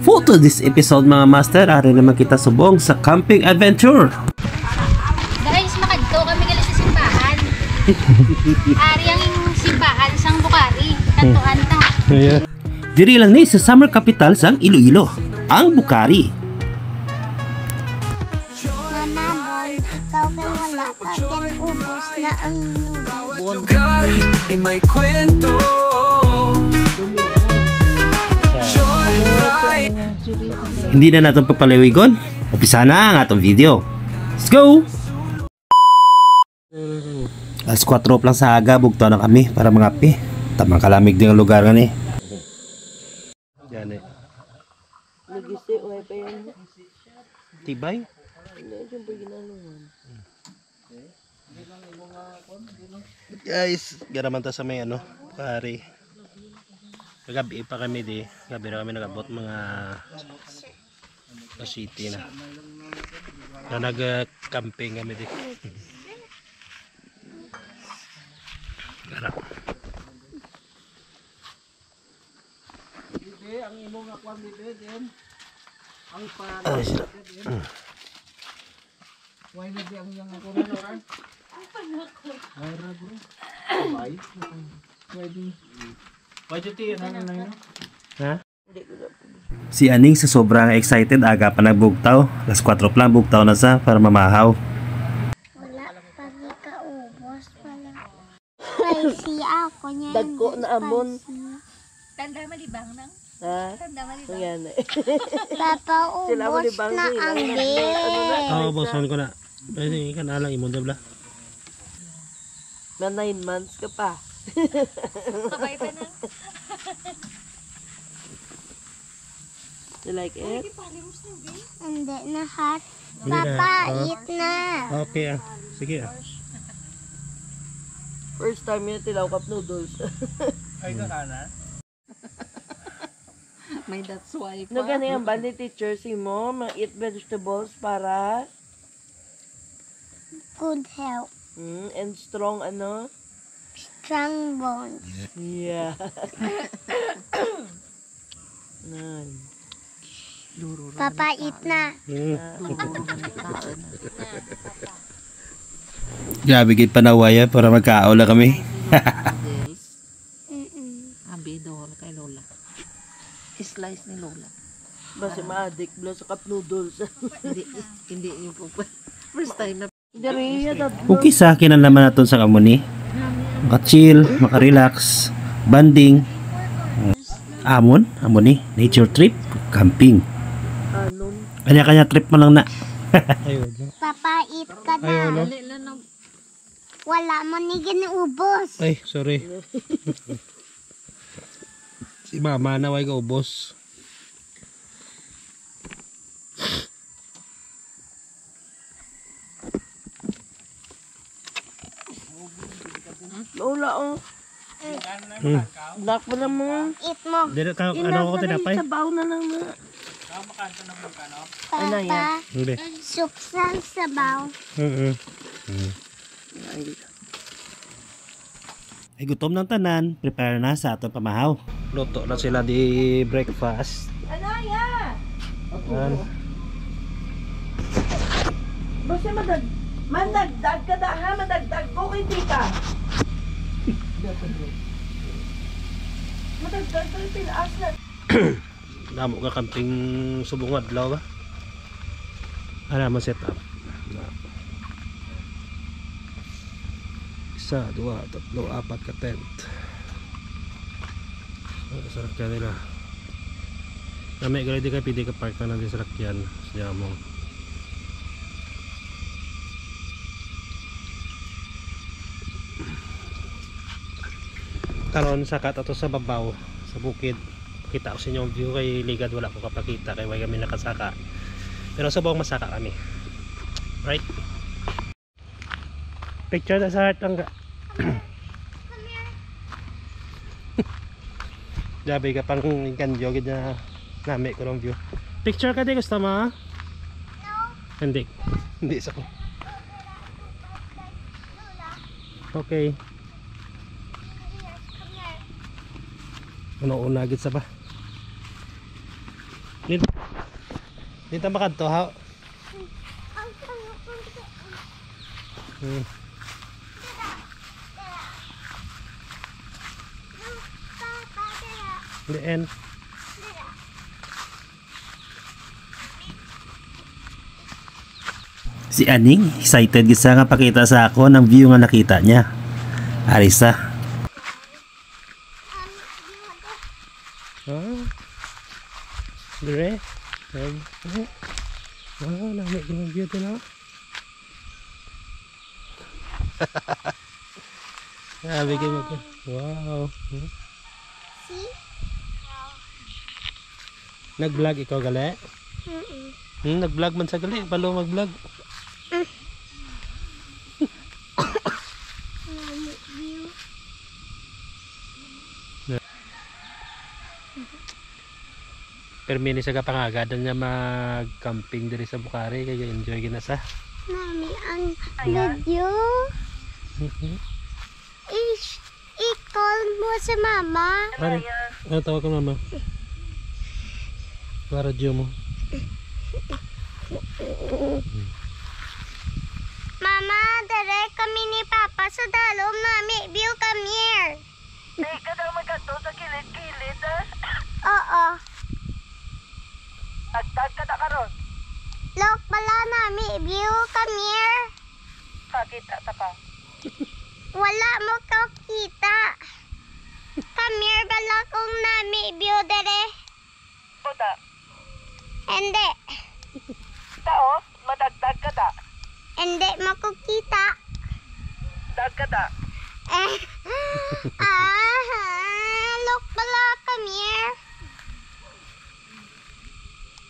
Photo this episode mga master, ari naman kita subong sa camping adventure. Guys, makadto kami gali sa simbahan. Ari ang simbahan sang Bukari, kantuan ta. Diri lang ni sa summer capital sang Iloilo, ang Bukari. Mamabol, ikaw kay wala ka yan ubos na ang Bukari ay may kwento. Hindi na natin papalawigon. Umpisa na ang atong video. Let's go! Alas 4 lang sa aga, bugto na kami para mangapi. Tamang kalamig din ang lugar nga ni. Yan eh. Nagisi, okay pa yan. Tibay? Guys, garaman ta sa may ano, pare. Kagabi pa kami di. Gabi na kami nagabot mga city na. Na nag-camping kami di. Garap. Ang imong akwan dito din. Ang para. Why na di ang yang ako na ora? Ang panako. Wala bro. Bye. Pwede. Pwede tiyan na lang. Ha? Si Aning sa sobrang excited aga pa nagbugtaw. Alas 4 lang bugtaw na sa para mamahaw. wala pagi ka ubos wala. Ay siya ako niya. Dagko na amon. Tanda malibang nang. Ha? Tanda malibang. Yan. Papa Sila mo ubos libang na sila. ang Ano na? Oo, bosan ko na. Pwede ka na lang imong dabla. Na 9 months ka pa. Kabay pa nang. You like it? Hindi na hot. Hindi na, Papa, oh. eat na. Okay ah. Sige ah. First time yun tilaw cup noodles. May that's why No gani ang bandi teacher si mo, ma-eat vegetables para Good health. and strong ano? Strong bones. Yeah. Nan. Papa, eat na. Grabe gid panawaya para magkaula kami. Abi do kay Lola. Slice ni Lola. Basta ma-addict bla sa cup noodles. Hindi niyo po. First time na. Dari ya Okay sa akin ang naman natin sa kamuni. Maka-chill, maka-relax, banding. Amon ni, nature trip, camping. anon. Kanya-kanya trip mo lang na. Papa, eat ka na. Wala mo ni ginuubos. Ay, sorry. Si mama na way ko ubos. Lola oh. Black mo na mo. Eat mo. Dito ka ano ko tinapay? Sabaw na lang na. Ano yan? Papa, Hindi. soup sa sabaw. Ay gutom ng tanan, prepare na sa atong pamahaw. Luto na sila di breakfast. Ano ya? Ano? Basta mandagdag ka da ha, madagdag ko kay tita. Madagdag ko yung pilaas na. Damo ka camping subong adlaw ba? Ano mo set up? Isa, dua, tatlo, apat ka tent. Sarakyan nila. Kami gali di ka pwede ka park na ng sarakyan. Siya mo. Karon sa ato sa babaw sa bukid, kita ko sa inyo ang view kay ligad wala ko kapakita kay way kami nakasaka, pero sa buong masaka kami, right? Picture na sa heart ang Jabi ka pang kanjo gid na nami ko ng view. Picture ka di gusto mo? No. Hindi sa ko. Okay. Ano una gid sa ba? Dito makadto ha. Ang tanong ko Hmm. Diyan. Si Aning, excited gisa nga pakita sa ako ng view nga nakita niya. Arisa. Ah. Dire. Wow, namit yung view ito na. Sabi ko mo. Wow. See? Nag-vlog ikaw gali? Nag-vlog man sa gali. Palo mag-vlog. Pero mini sa kapangagadan niya mag-camping diri sa Bukari kaya enjoy gina sa. Mami, ang video. I-call mo sa mama. Ano tawag ko mama? Para radyo mo. Mama, dere kami ni Papa sa dalom. Mami, view come here. Ay, ka daw magkato sa kilid-kilid, ha? Oo. Agtag ka na karon. Look pala nami, view come here. Kakita ta pa. Wala mo ka kita. Come here bala kung nami, view dere. Puta, Hindi. tao, madagdag ka ta. Hindi mo ko kita. Dag ka ta. Look pala come here.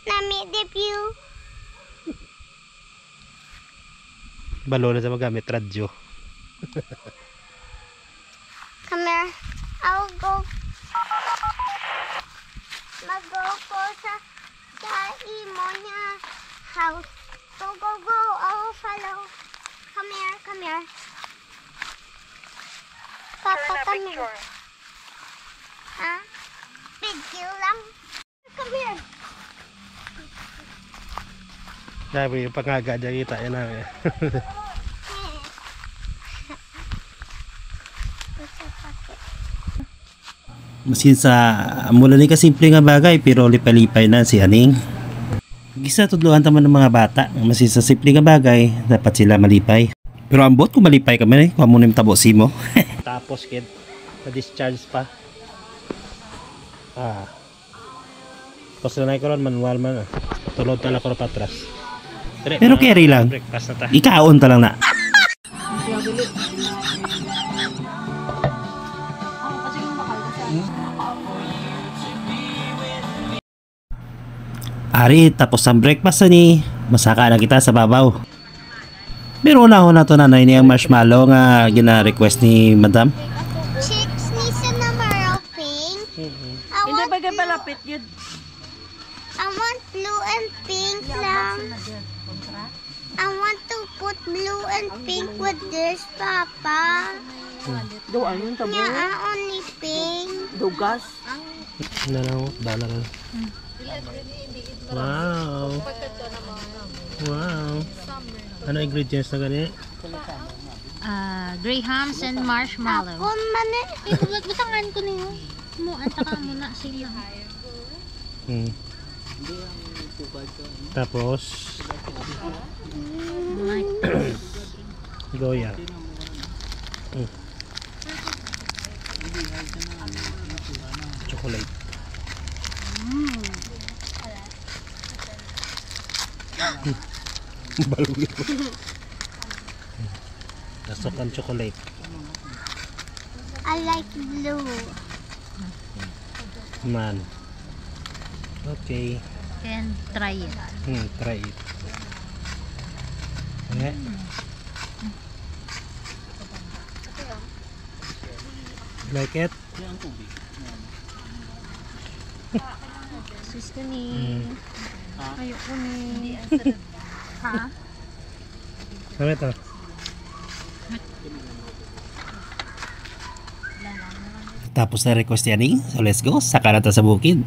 Nami the view. Balo na sa magamit radyo. Come here. I'll go. Mag-go ko sa imo niya house. Go, go, go. I'll follow. Come here, come here. Papa, Sure na come here. picture. Ha? Video lang. Come here. Sabi yung pangagad niya kita yan namin. Masin sa mula ni kasimple nga bagay pero lipay-lipay na si Aning. Gisa tudluan taman ng mga bata. Masin sa simple nga bagay dapat sila malipay. Pero ambot kung malipay kami kung amo nim tabo simo. Tapos kid na-discharge pa. Tapos na ko ron manual man. Tulod tala ko patras. Pero carry lang. Breakfast na ta. Ikaon ta lang na. Ari, tapos ang breakfast ni, masaka na kita sa babaw. Pero una na to nanay niya marshmallow nga gina-request ni madam. Chicks ni sa numero pink. Hindi ba ka palapit yun? I want blue and pink lang. I want to put blue and pink with this, Papa. Doon yun tabo. Yeah, only pink. Dugas. Nanaw, dala lang. Wow. Wow. Ano ingredients na gani? Grahams and marshmallow. Ako man eh. Butangan ko niyo. Muan taka muna sila. Tapos Goya. Chocolate. Balungin mo. Nasok ang chocolate. I like blue. Man. Okay. Can try it. Try it. Okay. Like it? Sus ko ni. Ayoko ni. Ha? Ano ito? Tapos na request yan so let's go. Saka na ta sa bukid.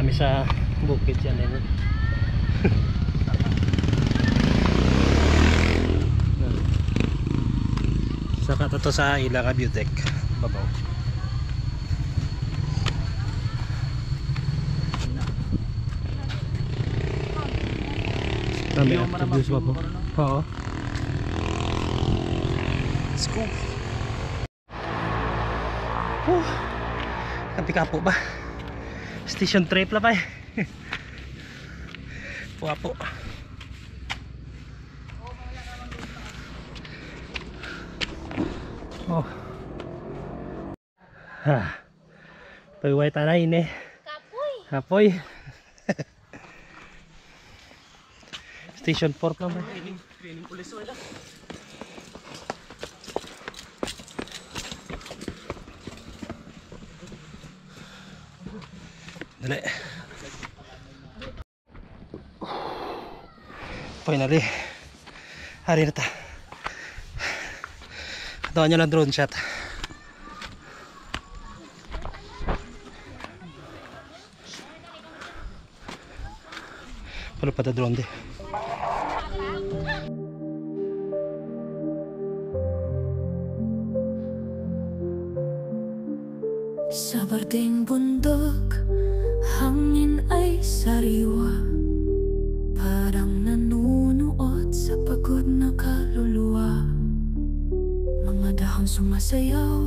kami sa bukid yan eh. Saka to sa Ilaga Beautech babaw. Kami active sa babaw. Oo. Let's go. Kapi-kapo ba? Station trip la pa eh. Puapo. Oh. Ha. Pagway tanay ini. Kapoy. Kapoy. Station 4 pa ba? Training pulis wala. Dali. Finally. Hari na ta. Katawan nyo ng drone shot. Palo pa ta drone di. Sa barding bundok, hangin ay sariwa, parang nanunuot sa pagod na kaluluwa. Mga dahon sumasayaw,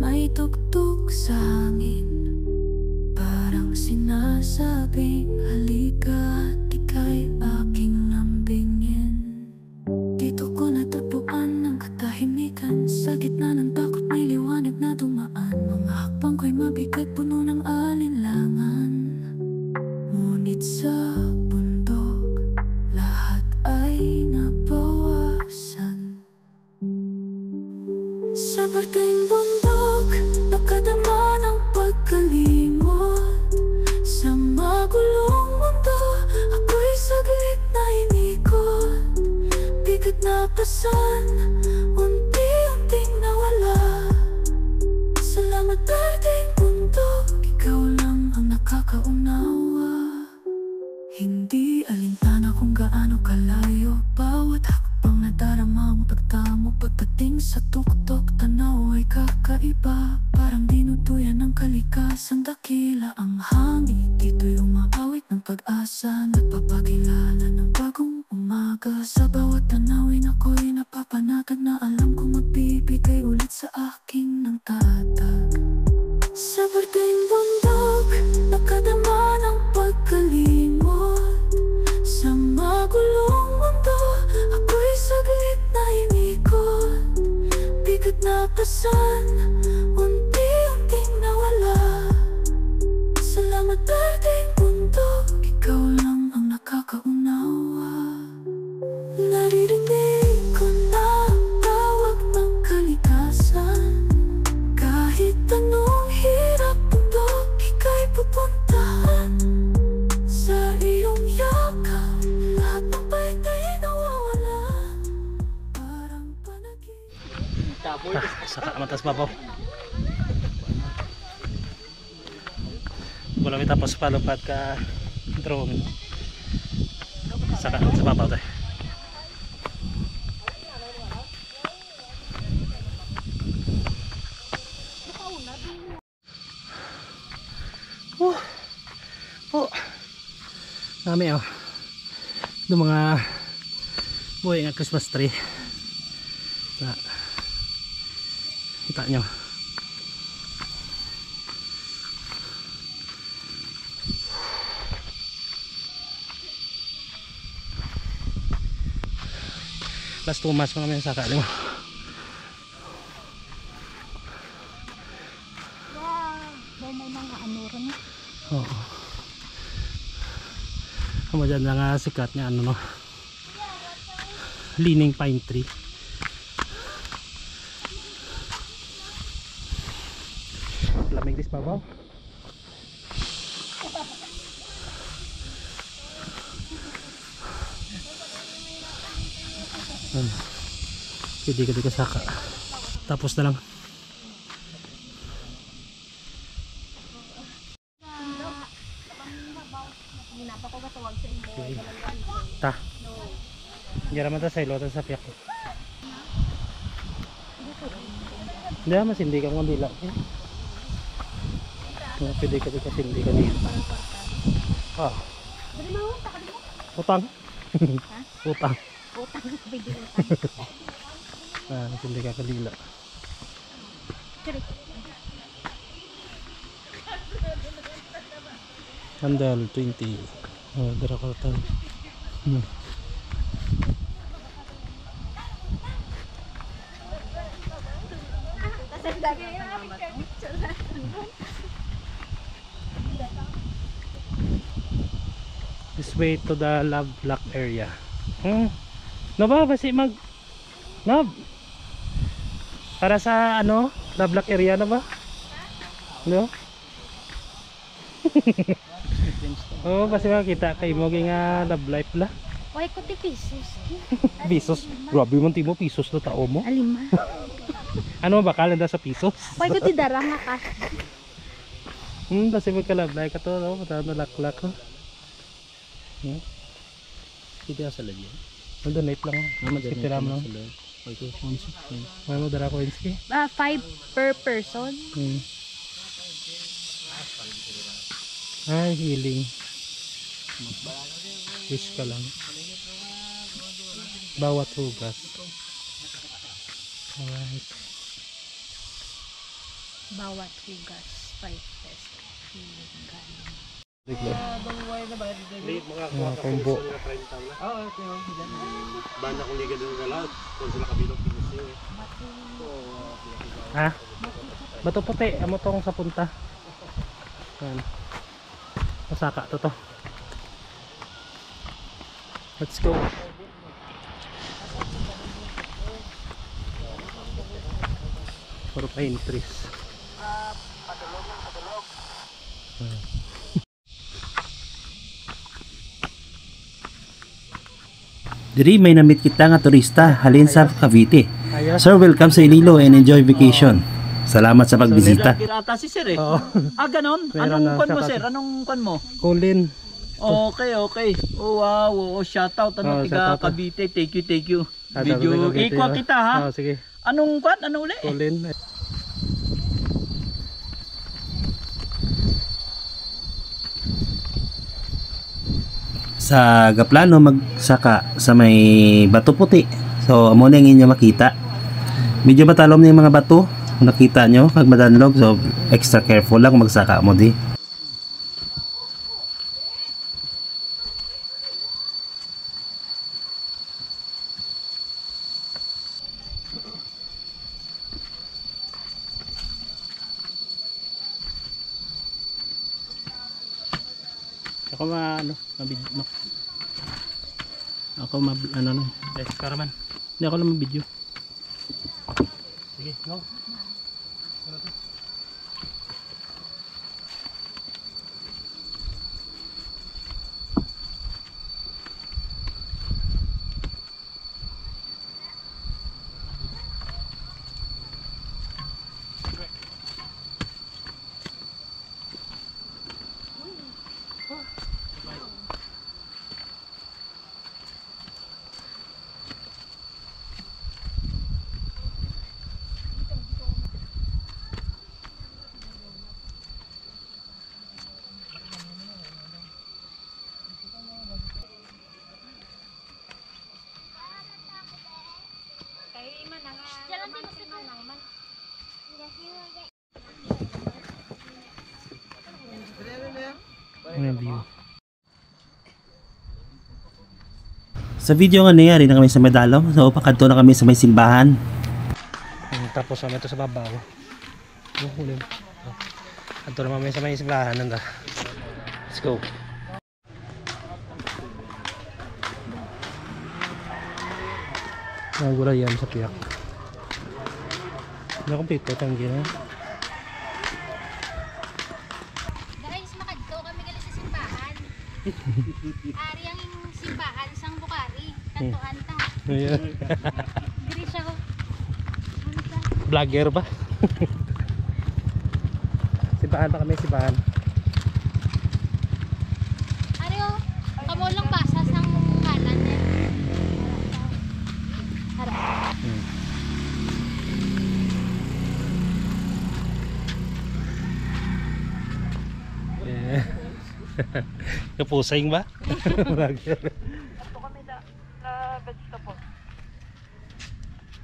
may tugtog sa hangin, parang sinasabing halika at ika'y aking lambingin. Dito ko natagpuan ang katahimikan, sa gitna ng takot may liwanag na dumaan. Mga hakbang ko'y mabigat, puno ng alinlangan. Ngunit sa bundok, lahat ay nabawasan. Sa barding bundok, nakadama ng pagkalimot. Sa magulong mundo, ako'y saglit na inikot. Bigat na pasan, unti-unting nawala. Salamat barding bundok, ikaw lang ang nakakaunawa. Hindi alintana kung gaano kalayo, bawat hakbang na darama mo pagtamo. Pagdating sa tuktok, tanaw ay kakaiba, parang dinuduyan ng kalikasan. Dakila ang hangin, dito'y umaawit ng pag-asa, nagpapakilala ng bagong umaga. Sa bawat tanawin ako'y napapanatag, na alam kong magbibigay ulit sa akin ng tatag. Sa barding bundok, nakadama ng pagkalimot. Sa magulong mundo, ako'y saglit na inikot. Bigat na pasan, unti-unting nawala. Salamat barding bundok, ikaw lang ang nakakaunawa. Naririnig ko na ang tawag ng kalikasan. Kahit anong hirap bundok, ika'y pupuntahan. Sa iyong yakap, lahat ng bait ay nawawala. Parang panaginip. Saka matas babaw. Wala may tapos palupad ka drone. Saka sa babaw tayo. Dami oh. Yung mga buhay nga Christmas tree. Kita nyo. Last 2 months mo naman yung sakali mo. Wow, may mga ano rin. Oo. Ano dyan na sikat niya ano no? Leaning pine tree. Lamig dis babaw. Hindi ka saka. Tapos na lang. Hindi naman ito sa ilo, ito sa piyak ko. Hindi mas hindi ka mga dila. Pwede ka kasi hindi ka dito. Ah. Utang. Utang. Utang. Pwede utang. Ah, mas hindi ka kalila. Handal 20. Oh, dara ko tan. This way to the Love Lock area. Naba basi mag Nab. Para sa ano, Love Lock area na ba? No? Oh, kasi makita kay mo nga love life la. Why ko ti pesos? Pisos. Grabe man timo pisos na tao mo. Alima. Ano ba kalenda sa pisos? Why ko ti darang nga cash? Kasi magka love life ka to, no? Patawag na laklak ko. Hindi ka sa lagyan. Donate lang. Sipira mo lang. May mo dara ko inski. 5 per person. Ay, healing. Wish ka lang. Bawat hugas. Alright. Bawat hugas 5 pesos. Mga combo. Banda kung liga doon na lahat. Kung sila kabilog pinusin. Ha? Bato puti. Amo tong sa punta. Yan. Masaka to. Let's go. Puro pine trees. Diri may namit kita nga turista halin sa Cavite. Sir, welcome sa Iloilo and enjoy vacation. Salamat sa pagbisita. Pirata si sir eh. Oo. Ah, ganon? Meron Anong na kwan mo sa sir? Anong kwan mo? Colin. Okay, okay. Oh, wow. Oh, shout out. Ano, tiga shout out. Cavite. Thank you, thank you. Shout out Video. sa Cavite, Ikwa kita ha. Oh, sige. Anong kwan? Ano uli? Colin. Sa gaplano magsaka sa may bato puti. So amo na inyo makita. Medyo matalom na yung mga bato. Kung nakita nyo pag madanlog, so extra careful lang magsaka mo di. Ako ano karaman. Hindi ako lang mag-video. Sige, go. Sa video nga nangyari na kami sa Medalo, so pakadto na kami sa may simbahan. Tapos kami ito sa babaw. Adto na kami sa may simbahan nanda. Let's go. Nagulay yan sa piyak. Nakumpito tanggi na. Guys, makadto kami gali sa simbahan. Ari ang simbahan sang Bukari. Kantuan ta. Ayan. Diri siya ko. Vlogger ba? Simbahan pa kami, simbahan. Ari o, kamo lang basa sang kanan eh. Kapusay ba? Ito kami na vegetable.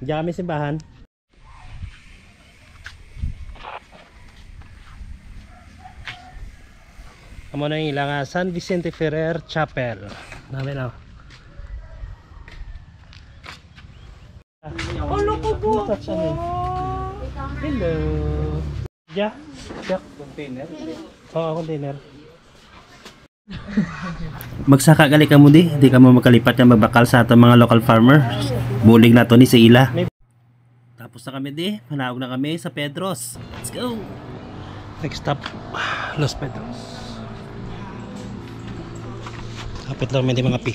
Diyan kami simbahan. Amo na yung ilang San Vicente Ferrer Chapel. Namin na. Ano ko po? Hello. Ja? Container. Oo, container. Magsaka gali ka mo di ka mo makalipat na magbakal sa atong mga local farmer. Bulig na to ni sa ila. Tapos na kami di, manaog na kami sa Pedros. Let's go! Next stop, Los Pedros. Kapit lang kami di mga pi.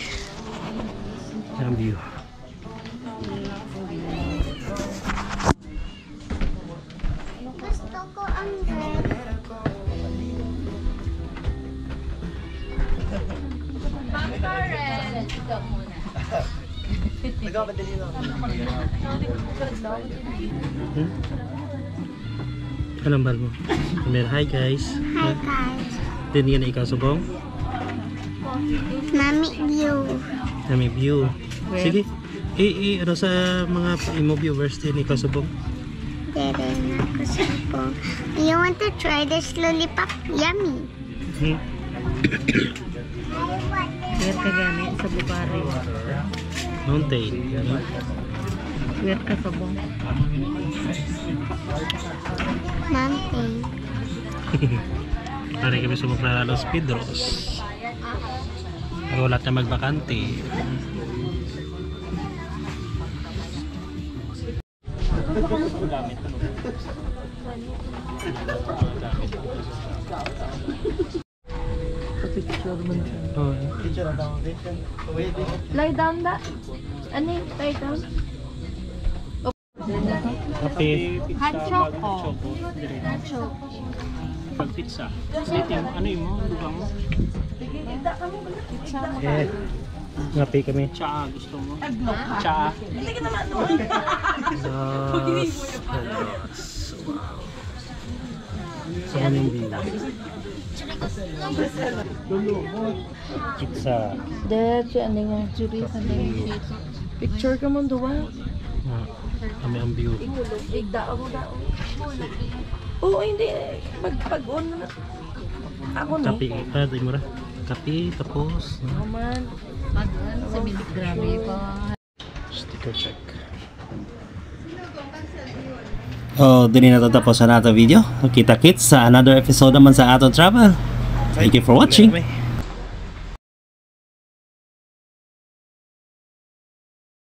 Yan ang view. Gusto ko ang red. Anong bal mo? Hi guys. Hi guys. Din yan ikaw subong? Mami view. Nami view. Sige. Ano sa mga imo viewers din ikaw subong? Dere na kasi po. You want to try this lollipop? Yummy. Weird ka gani sa Bukari. Mountain. Weird ka sa bong. Mountain. Pare kami subok na Los Pedros. Wala na magbakante. Lie down da. Ano yung lie down? Kape. Hot choco. Hot choco. Pag pizza. Ano yung mo? Lugang mo? Eh. Ngapi kami. Tsaa gusto mo? Tsaa. Wow. So ano yung view? Pizza. Dad, si ano yung jury sa picture ka mo doon. Kami ang view. Igda ako da. Oo, hindi. Pag-on mo na. Ako na. Kapi. Di mo ra. Kapi. Tapos. Naman. Pag-ano sa miligrami pa. Sticker check. Oh, din na tatapos na nato video. Kita-kits sa another episode naman sa ato travel. Thank you for watching.